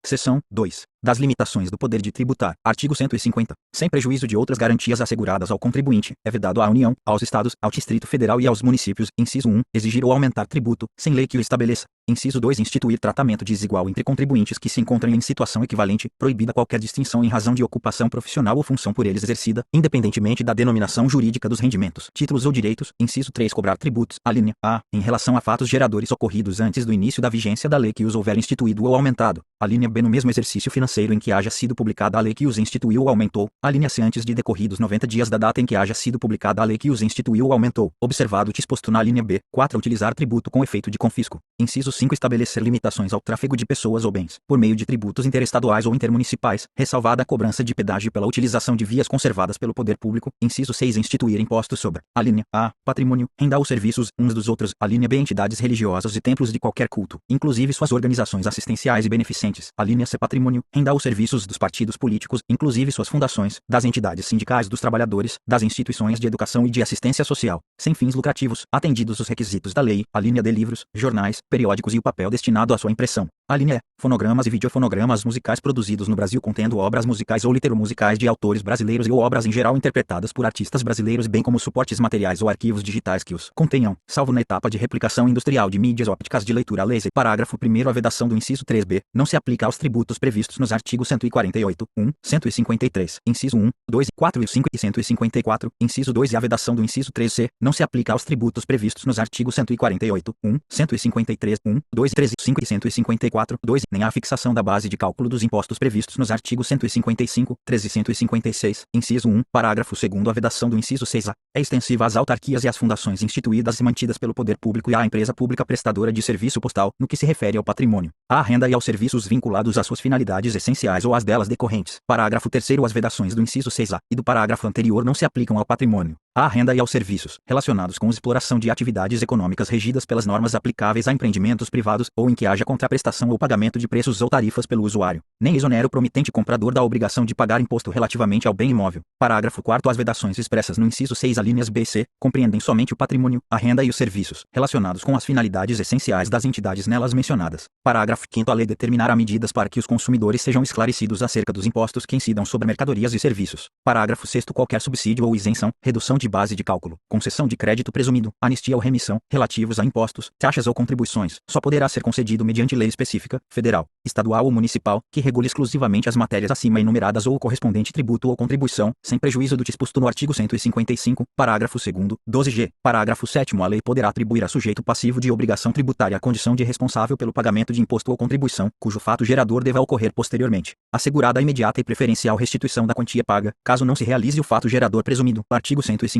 Seção 2. Das limitações do poder de tributar. Artigo 150. Sem prejuízo de outras garantias asseguradas ao contribuinte, é vedado à União, aos Estados, ao Distrito Federal e aos municípios, inciso 1, exigir ou aumentar tributo, sem lei que o estabeleça. Inciso 2. Instituir tratamento desigual entre contribuintes que se encontram em situação equivalente, proibida qualquer distinção em razão de ocupação profissional ou função por eles exercida, independentemente da denominação jurídica dos rendimentos, títulos ou direitos. Inciso 3. Cobrar tributos, alínea A, em relação a fatos geradores ocorridos antes do início da vigência da lei que os houver instituído ou aumentado. Alínea B. No mesmo exercício financeiro em que haja sido publicada a lei que os instituiu ou aumentou. Alínea C. Antes de decorridos 90 dias da data em que haja sido publicada a lei que os instituiu ou aumentou. Observado o disposto na alínea B. 4. Utilizar tributo com efeito de confisco. Inciso 5. Estabelecer limitações ao tráfego de pessoas ou bens, por meio de tributos interestaduais ou intermunicipais, ressalvada a cobrança de pedágio pela utilização de vias conservadas pelo poder público. Inciso 6. Instituir impostos sobre. Alínea A. Patrimônio, renda ou serviços, uns dos outros. Alínea B. Entidades religiosas e templos de qualquer culto, inclusive suas organizações assistenciais e beneficentes. Alínea C. Patrimônio, renda ou serviços dos partidos políticos, inclusive suas fundações, das entidades sindicais dos trabalhadores, das instituições de educação e de assistência social, sem fins lucrativos, atendidos os requisitos da lei. Alínea D. Livros, jornais, periódicos e o papel destinado à sua impressão. Alínea E. Fonogramas e videofonogramas musicais produzidos no Brasil contendo obras musicais ou literomusicais de autores brasileiros e ou obras em geral interpretadas por artistas brasileiros bem como suportes materiais ou arquivos digitais que os contenham, salvo na etapa de replicação industrial de mídias ópticas de leitura laser. Parágrafo 1º. A vedação do inciso 3b não se aplica aos tributos previstos nos artigos 148, 1, 153, inciso 1, 2, 4 e 5 e 154, inciso 2 e a vedação do inciso 3c não se aplica aos tributos previstos nos artigos 148, 1, 153, 1, 2, 13, 5 e 154, 2, nem a fixação da base de cálculo dos impostos previstos nos artigos 155, 13 e 156, inciso 1, parágrafo 2º. A vedação do inciso 6a é extensiva às autarquias e às fundações instituídas e mantidas pelo poder público e à empresa pública prestadora de serviço postal, no que se refere ao patrimônio, à renda e aos serviços vinculados às suas finalidades essenciais ou às delas decorrentes. Parágrafo 3º. As vedações do inciso 6a e do parágrafo anterior não se aplicam ao patrimônio, à renda e aos serviços relacionados com exploração de atividades econômicas regidas pelas normas aplicáveis a empreendimentos privados ou em que haja contraprestação ou pagamento de preços ou tarifas pelo usuário, nem exonera o promitente comprador da obrigação de pagar imposto relativamente ao bem imóvel. Parágrafo 4º. As vedações expressas no inciso 6 alíneas B e C compreendem somente o patrimônio, a renda e os serviços relacionados com as finalidades essenciais das entidades nelas mencionadas. Parágrafo 5º. A lei determinará medidas para que os consumidores sejam esclarecidos acerca dos impostos que incidam sobre mercadorias e serviços. Parágrafo 6º. Qualquer subsídio ou isenção, redução de base de cálculo, concessão de crédito presumido, anistia ou remissão, relativos a impostos, taxas ou contribuições, só poderá ser concedido mediante lei específica, federal, estadual ou municipal, que regule exclusivamente as matérias acima enumeradas ou o correspondente tributo ou contribuição, sem prejuízo do disposto no artigo 155, parágrafo 2º, 12g. Parágrafo 7º. A lei poderá atribuir a sujeito passivo de obrigação tributária a condição de responsável pelo pagamento de imposto ou contribuição, cujo fato gerador deva ocorrer posteriormente, assegurada a imediata e preferencial restituição da quantia paga, caso não se realize o fato gerador presumido. Artigo 151.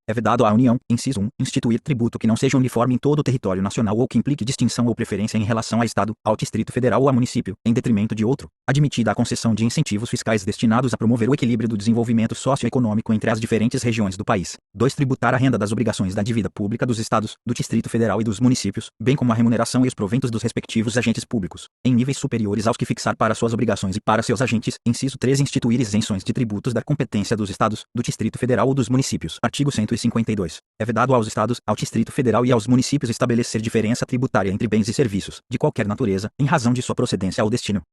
É vedado à União, inciso 1, instituir tributo que não seja uniforme em todo o território nacional ou que implique distinção ou preferência em relação a Estado, ao Distrito Federal ou a município, em detrimento de outro. Admitida a concessão de incentivos fiscais destinados a promover o equilíbrio do desenvolvimento socioeconômico entre as diferentes regiões do país. 2. Tributar a renda das obrigações da dívida pública dos Estados, do Distrito Federal e dos municípios, bem como a remuneração e os proventos dos respectivos agentes públicos, em níveis superiores aos que fixar para suas obrigações e para seus agentes. Inciso 3. Instituir isenções de tributos da competência dos Estados, do Distrito Federal ou dos municípios. Artigo 152. É vedado aos Estados, ao Distrito Federal e aos municípios estabelecer diferença tributária entre bens e serviços, de qualquer natureza, em razão de sua procedência ou destino.